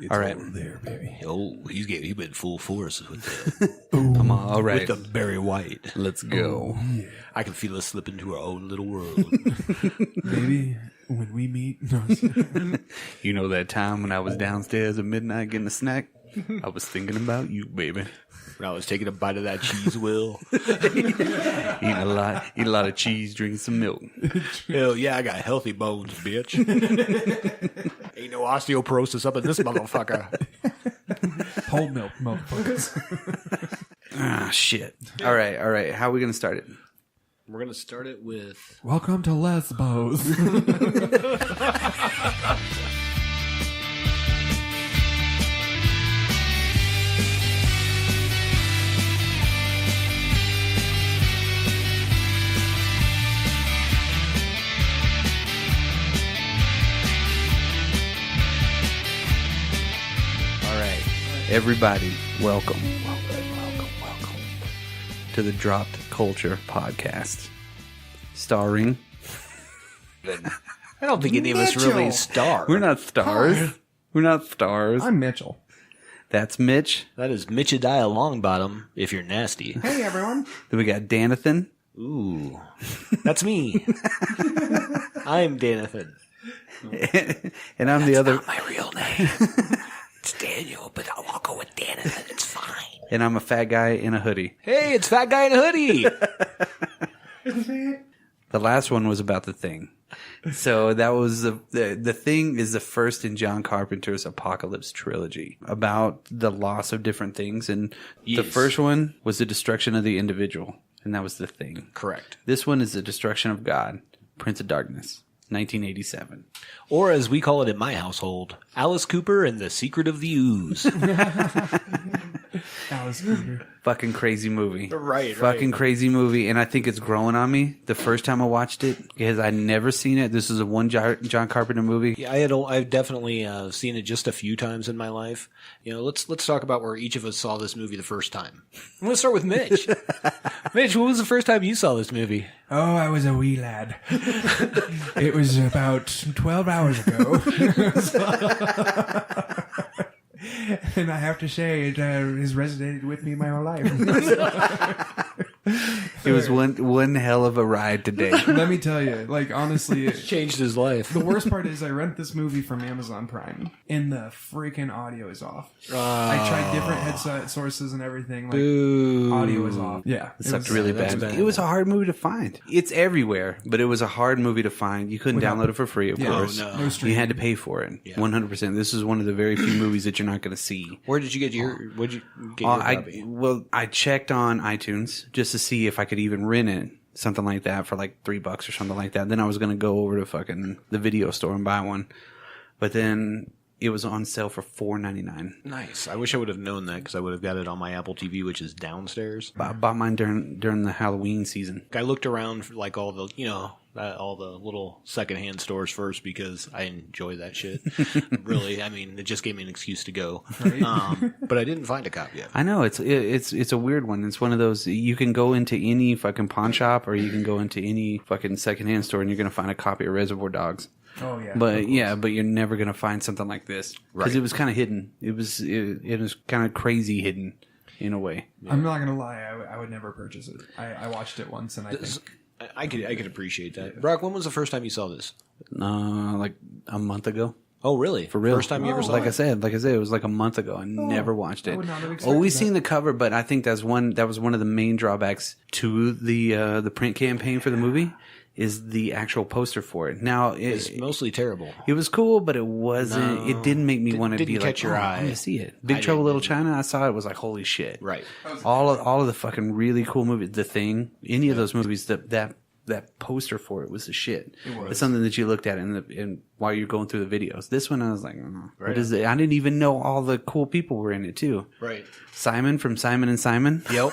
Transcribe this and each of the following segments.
It's all right. over there, baby. Oh, he's been full force with that. Come on. All right. With the Barry White. Let's go. Yeah. I can feel us slip into our own little world. Maybe when we meet. No, You know that time when I was downstairs at midnight getting a snack? I was thinking about you, baby. When I was taking a bite of that cheese, Will. Eat a lot of cheese, drink some milk. Hell yeah, I got healthy bones, bitch. Ain't no osteoporosis up in this motherfucker. whole milk, motherfuckers. Ah, shit. All right. How are we gonna start it? We're going to start it with... Welcome to Lesbos. Everybody, welcome to the Dropped Culture Podcast, starring... I don't think any of us really star. We're not stars. Hi. We're not stars. I'm Mitchell. That's Mitch. That is Mitchediah Longbottom, if you're nasty. Hey, everyone. Then we got Danathan. Ooh. That's me. I'm Danathan. And I'm the other... Not my real name. It's Daniel, but I'll go with Danathan. It's fine. And I'm a fat guy in a hoodie. Hey, it's Fat Guy in a Hoodie. The last one was about The Thing. So that was the Thing is the first in John Carpenter's Apocalypse trilogy about the loss of different things. And the first one was the destruction of the individual. And that was The Thing. Correct. This one is the destruction of God, Prince of Darkness, 1987. Or as we call it in my household, Alice Cooper and the Secret of the Ooze. Alice Cooper. Fucking crazy movie. Right. Fucking crazy movie. And I think it's growing on me the first time I watched it because I'd never seen it. This is a one John Carpenter movie. Yeah, I've definitely seen it just a few times in my life. You know, let's talk about where each of us saw this movie the first time. I'm going to start with Mitch. Mitch, when was the first time you saw this movie? Oh, I was a wee lad. It was about 12 hours ago. And I have to say, it has resonated with me my whole life. It was one hell of a ride today. Let me tell you, like, honestly, It's changed his life. the worst part is I rent this movie from Amazon Prime, and the freaking audio is off. I tried different headset sources and everything. Like, Boo. audio is off. Yeah. It sucked really that's bad. bad. It was a hard movie to find. It's everywhere, but it was a hard movie to find. You couldn't download it for free, of course. Oh, no. No You streaming. had to pay for it. Yeah. 100%. This is one of the very few movies that you're not going to see. Where did you get your copy? I checked on iTunes just to see if I could even rent it, something like that, for like $3 or something like that. Then I was going to go over to fucking the video store and buy one. But then it was on sale for $4.99. Nice. I wish I would have known that because I would have got it on my Apple TV, which is downstairs. I bought mine during the Halloween season. I looked around for like all the, all the little secondhand stores first because I enjoy that shit. Really, I mean, it just gave me an excuse to go. Right? But I didn't find a copy yet. I know it's a weird one. It's one of those you can go into any fucking pawn shop or you can go into any fucking secondhand store and you're gonna find a copy of Reservoir Dogs. Oh, yeah. But you're never gonna find something like this because it was kind of hidden. It was kind of crazy hidden in a way. I'm not going to lie. I would never purchase it. I watched it once, and I think... I could appreciate that. Brock, when was the first time you saw this? Like a month ago. Oh, really? For real. First time you ever saw like it? I said, it was like a month ago. I never watched it. I would not have expected Always that. seen the cover, but I think that was one of the main drawbacks to the print campaign for the movie is the actual poster for it. Now It's mostly terrible. it was cool, but it wasn't. It didn't make me want to be didn't like, catch your eye. I'm gonna see it. Big Trouble in Little China. I saw it. Was like, holy shit. Right. All of the fucking really cool movies. The Thing. Any of those movies. That poster for it was the shit. It's something that you looked at in while you're going through the videos. This one, I was like, what is it? I didn't even know all the cool people were in it too. Right. Simon from Simon and Simon. Yep.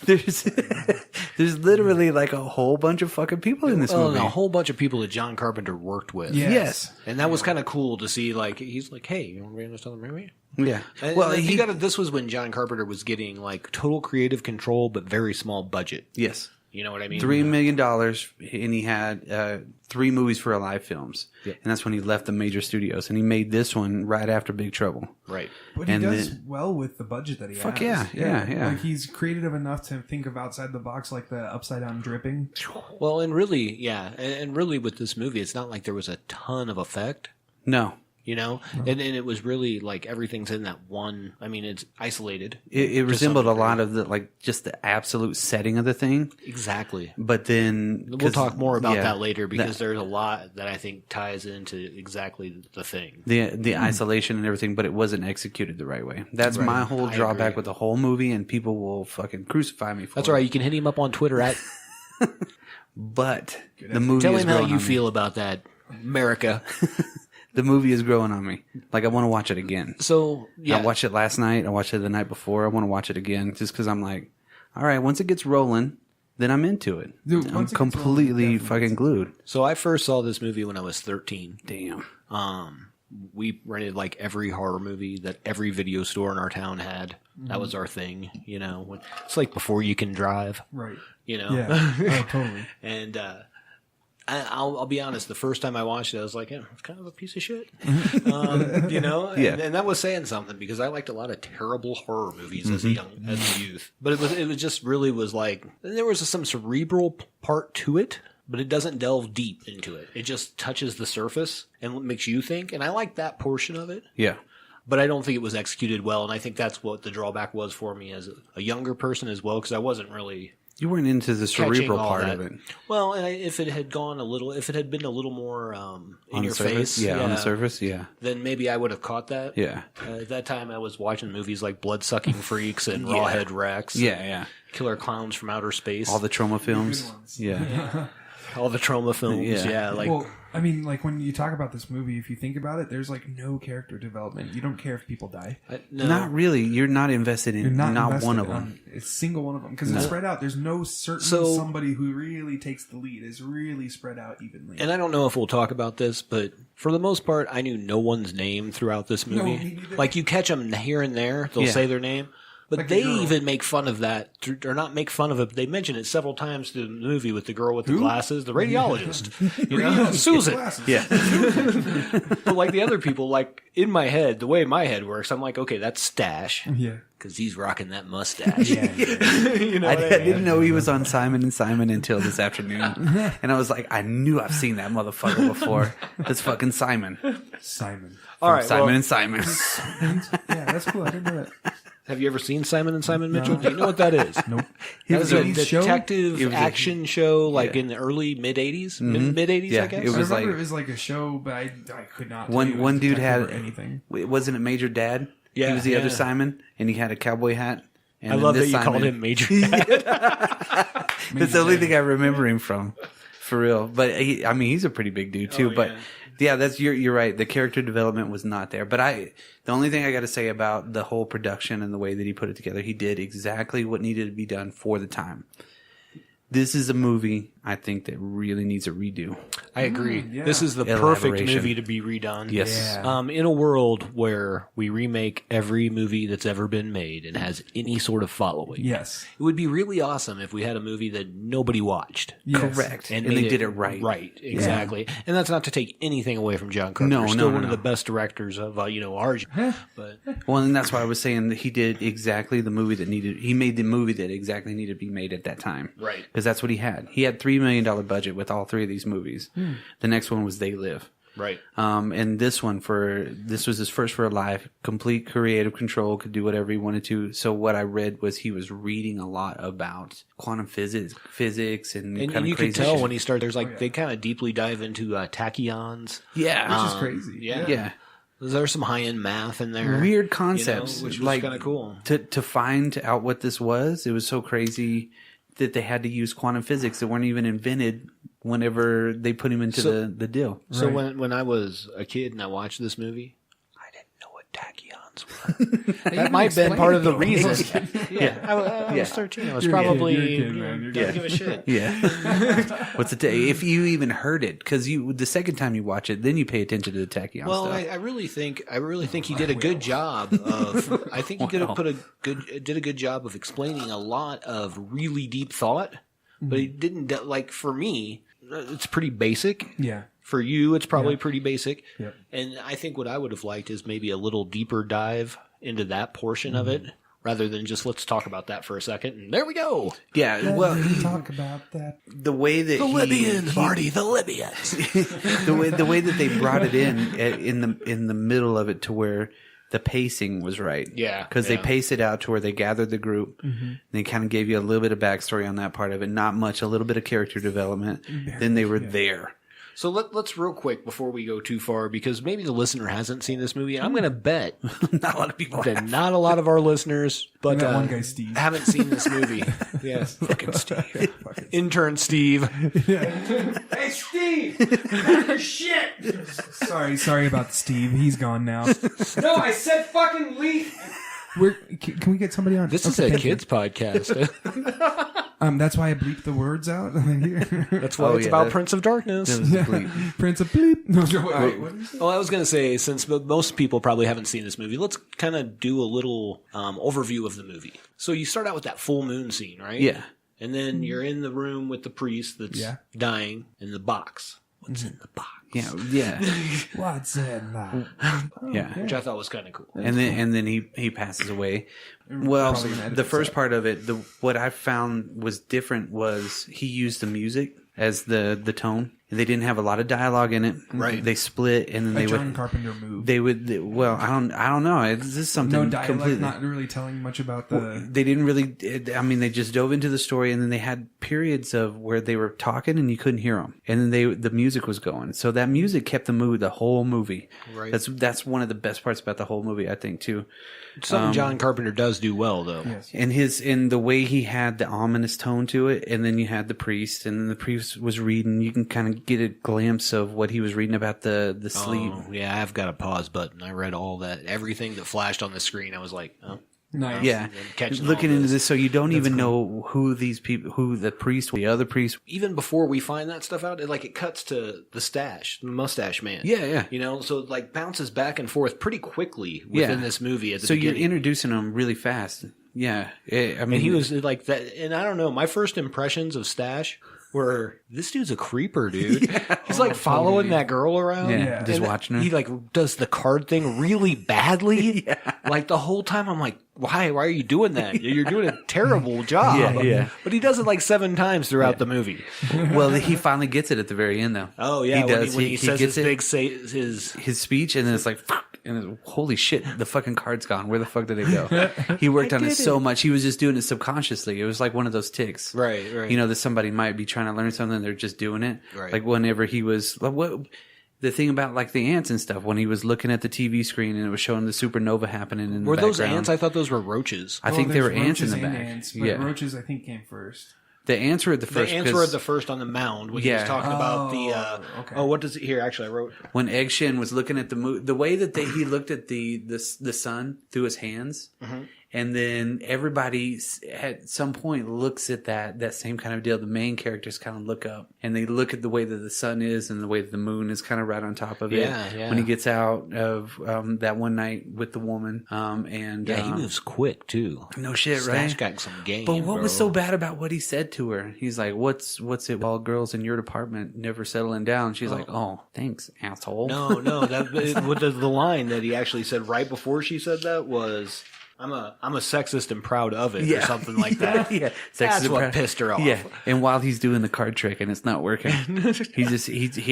There's literally like a whole bunch of fucking people in this movie. And a whole bunch of people that John Carpenter worked with. Yes. And that was kind of cool to see. Like, he's like, hey, you want to read another movie? Yeah. And Well, this was when John Carpenter was getting like total creative control, but very small budget. yes. You know what I mean? $3 million, and he had 3 movies for Alive Films. Yep. And that's when he left the major studios. And he made this one right after Big Trouble. Right. But he does well with the budget that he Fuck has. yeah. Like, he's creative enough to think of outside the box, like the upside down dripping. Well, and really, yeah. And really with this movie, it's not like there was a ton of effect. No. You know, and it was really like everything's in that one. I mean, it's isolated. It resembled a lot of just the absolute setting of the thing. Exactly. But then we'll talk more about that later because there's a lot that I think ties into exactly the thing. The isolation and everything, but it wasn't executed the right way. That's my whole drawback with the whole movie, and people will fucking crucify me for That's it. all right. You can hit him up on Twitter at. But the movie Tell is him how growing you on me. feel about that, America. The movie is growing on me. Like, I want to watch it again. So, yeah. I watched it last night. I watched it the night before. I want to watch it again just because I'm like, all right, once it gets rolling, then I'm into it. Dude, I'm completely fucking glued. So I first saw this movie when I was 13. Damn. We rented like every horror movie that every video store in our town had. That was our thing, you know. It's like before you can drive. Right. You know? Yeah. Oh, totally. And I'll be honest, the first time I watched it, I was like, it's kind of a piece of shit. You know? Yeah. And that was saying something because I liked a lot of terrible horror movies as a youth. But it was just really was like, there was some cerebral part to it, but it doesn't delve deep into it. It just touches the surface and makes you think. And I like that portion of it. Yeah. But I don't think it was executed well. And I think that's what the drawback was for me as a younger person as well, because I wasn't really... You weren't into the cerebral part that. of it. Well, and if it had been a little more in your face, yeah, on the surface, yeah, then maybe I would have caught that. Yeah. At that time, I was watching movies like Blood-Sucking Freaks and Rawhead Rex. Yeah. Killer Clowns from Outer Space. All the trauma films. Yeah. All the trauma films. Yeah. Well, I mean, like, when you talk about this movie, if you think about it, there's like no character development. You don't care if people die. No. Not really. You're not invested in not one of them. A single one of them, because it's spread out. There's no certain somebody who really takes the lead. It's really spread out evenly. And I don't know if we'll talk about this, but for the most part, I knew no one's name throughout this movie. No, me neither. Like, you catch them here and there, they'll say their name. But like they the girl. even make fun of that, or not make fun of it, but they mention it several times through the movie with the girl with the glasses, the radiologist. You know, Susan. Yeah. But like the other people, like in my head, the way my head works, I'm like, okay, that's Stash. Yeah. Because he's rocking that mustache. You know, I didn't know he was on Simon and Simon until this afternoon. And I was like, I knew I've seen that motherfucker before. That's fucking Simon. Simon. All right, Simon and Simon. Yeah, that's cool. I didn't know that. Have you ever seen Simon and Simon, Mitchell? Do you know what that is? Nope. That was a 80s show? detective action show, like in the early mid-'80s? Mid-'80s, Yeah, I guess? it was I remember like- it was like a show, but I could not. tell One you it one was dude detective had or anything. Wasn't it Major Dad? Yeah, he was the yeah. other Simon, and he had a cowboy hat. And I then love that this you called Simon- him Major Dad. That's the only thing I remember him from, for real. But he's a pretty big dude too. But yeah, that's you're right. The character development was not there. But the only thing I got to say about the whole production and the way that he put it together, he did exactly what needed to be done for the time. This is a movie I think that really needs a redo. I agree. yeah. This is the perfect Elaboration. movie to be redone. Yes. Yeah. In a world where we remake every movie that's ever been made and has any sort of following. Yes. It would be really awesome if we had a movie that nobody watched. Yes. Correct. And made they did it right. Right, exactly. And that's not to take anything away from John Carpenter. No, Still no, one no. of the best directors of our but Well, and that's why I was saying that he did exactly the movie that needed. He made the movie that exactly needed to be made at that time. Right. Because that's what he had. He had $3 million budget with all three of these movies. The next one was They Live. right. And this was his first for a live, complete creative control, could do whatever he wanted to. So what I read was he was reading a lot about quantum physics and And kind you of could crazy tell shit. when he started, they kind of deeply dive into tachyons. Yeah. Which is crazy. Yeah. There's some high-end math in there. Weird concepts. which was kind of cool. To find out what this was, it was so crazy that they had to use quantum physics that weren't even invented whenever they put him into the deal. So Right. when I was a kid and I watched this movie, I didn't know what tachyons were. That might have been part of the reason. I was 13. I was You're a kid, probably you're a kid, man. You're didn't give a shit. Yeah. What's it? If you even heard it, because the second time you watch it, then you pay attention to the tachyon Well, stuff. I really think he did a good job of. I think he did a good job of explaining a lot of really deep thought but it didn't like for me. It's pretty basic. Yeah. For you, it's probably pretty basic. Yep. And I think what I would have liked is maybe a little deeper dive into that portion of it, rather than just let's talk about that for a second. And there we go. Yeah, well, Let's talk about that. the way that Marty, the Libyans. the way that they brought it in the middle of it to where the pacing was right. Yeah, because they yeah. paced it out to where they gathered the group. They kind of gave you a little bit of backstory on that part of it, not much, a little bit of character development. Then they were there. So let's real quick before we go too far, because maybe the listener hasn't seen this movie. I'm going to bet Not a lot of people that have. not a lot of our listeners, but that one guy, Steve. haven't seen this movie. Yes, fucking Steve. Intern Steve. Hey, Steve! Pack your shit! Sorry about Steve. He's gone now. No, I said fucking leave! Can we get somebody on? This is Okay, a thank you. kids podcast. That's why I bleeped the words out. That's why Oh, it's yeah, about that- Prince of Darkness. That was a bleep. Prince of Bleep. No, wait, what is it? Well, I was going to say, since most people probably haven't seen this movie, let's kind of do a little overview of the movie. So you start out with that full moon scene, right? Yeah. And then you're in the room with the priest that's dying in the box. What's in the box? Yeah. What's in that? Yeah. Which I thought was kind of cool. And then he passes away. Well, Probably gonna edit the this first out. part of it, what I found was different was he used the music as the tone. They didn't have a lot of dialogue in it. Right. They split, and then A they John would. Carpenter move. Well, I don't know. This is something No dialect, completely. not really telling much about the. They didn't really. I mean, they just dove into the story, and then they had periods of where they were talking and you couldn't hear them, and then the music was going. So that music kept the mood the whole movie. Right. That's one of the best parts about the whole movie, I think, too. Something John Carpenter does do well, though. Yes. And in the way he had the ominous tone to it, and then you had the priest, and then the priest was reading. You can kind of get a glimpse of what he was reading about the sleep. Oh, yeah, I've got a pause button. I read all that. Everything that flashed on the screen, I was like, oh. Nice. Yeah, catching looking all into this. this, so you don't even know who these people, who the priest, the other priest. Even before we find that stuff out, it cuts to the stash, the mustache man. Yeah. You know, so it bounces back and forth pretty quickly within Yeah. this movie at the So beginning. you're introducing them really fast. Yeah, I mean, And he was like that. And I don't know, my first impressions of Stash were, this dude's a creeper, dude. He's following totally. that girl around. Yeah, just And watching her. He does the card thing really badly. The whole time I'm like, why are you doing that? You're doing a terrible job. Yeah. But he does it 7 times throughout the movie. well, he finally gets it at the very end, though. Oh yeah, he does. when he says gets his big his his speech, and then it's like, fuck, and it's, holy shit, the fucking card's gone. Where the fuck did it go? He worked on it so much. He was just doing it subconsciously. It was like one of those ticks, right. You know, that somebody might be trying to learn something, they're just doing it. Right. Like whenever he was, what the thing about the ants and stuff, when he was looking at the TV screen and it was showing the supernova happening in Were the those background. ants? I thought those were roaches. I think they were there's ants in the roaches back. and ants, but Yeah, roaches I think came first. the ants were at the first. The ants 'cause were the first on the mound when he was Yeah. talking about the. okay. Oh, what does it here? Actually, I wrote. when Egg Shen was looking at the way that he looked at the sun through his hands, and then everybody at some point looks at that same kind of deal. The main characters kind of look up and they look at the way that the sun is and the way that the moon is kind of right on top of it. Yeah. When he gets out of that one night with the woman, and He moves quick too. no shit, Stash right? got some game. But what was bro. so bad about what he said to her? He's like, "What's it? All girls in your department never settling down." She's like, "Oh, thanks, asshole." No. What the line that he actually said right before she said that was, "I'm a sexist and proud of it," or something like that. Yeah, That's Sexist what and pissed her off. Yeah, and while he's doing the card trick and it's not working, he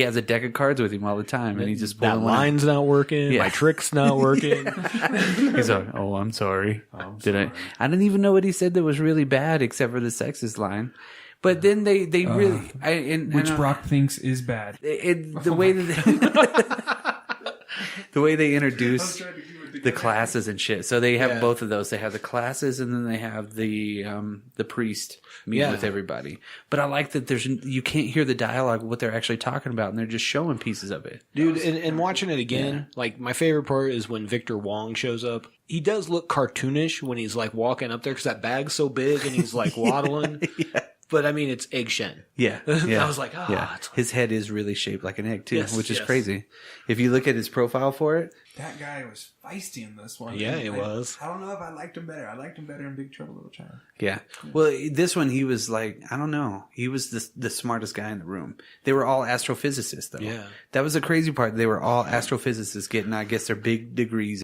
has a deck of cards with him all the time, and he's just That pulling one. line's not working. Yeah. My trick's not working. He's like, "Oh, I'm sorry. I didn't even know what he said that was really bad, except for the sexist line." But then they really, Which Brock thinks is bad. the way that the way they introduce the classes and shit. So they have both of those. They have the classes, and then they have the priest meet with everybody. But I like that you can't hear the dialogue of what they're actually talking about, and they're just showing pieces of it. Dude, and watching it again, my favorite part is when Victor Wong shows up. He does look cartoonish when he's walking up there because that bag's so big and he's waddling. But I mean, it's Egg Shen. Yeah. Yeah. I was like, it's His head is really shaped like an egg too, Yes, which is yes. crazy. If you look at his profile for it, That guy was feisty in this one. Yeah, And he was. I don't know if I liked him better. I liked him better in Big Trouble in Little China. yeah. Well, this one he was like, I don't know. He was the smartest guy in the room. They were all astrophysicists though. Yeah. That was the crazy part. They were all astrophysicists getting, I guess, their big degrees